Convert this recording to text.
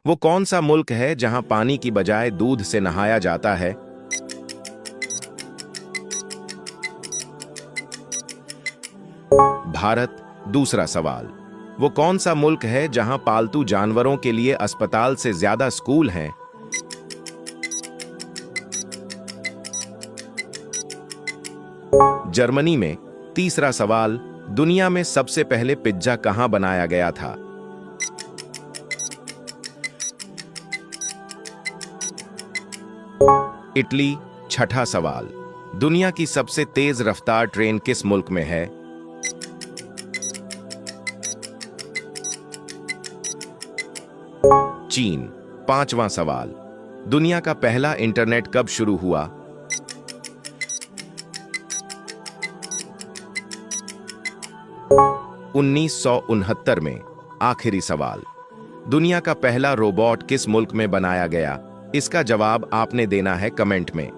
वो कौन सा मुल्क है जहां पानी की बजाय दूध से नहाया जाता है? भारत। दूसरा सवाल, वो कौन सा मुल्क है जहां पालतू जानवरों के लिए अस्पताल से ज्यादा स्कूल हैं? जर्मनी में। तीसरा सवाल, दुनिया में सबसे पहले पिज्जा कहां बनाया गया था? इटली। छठा सवाल, दुनिया की सबसे तेज रफ्तार ट्रेन किस मुल्क में है? चीन। पांचवां सवाल, दुनिया का पहला इंटरनेट कब शुरू हुआ? 1969 में। आखिरी सवाल, दुनिया का पहला रोबोट किस मुल्क में बनाया गया? इसका जवाब आपने देना है कमेंट में।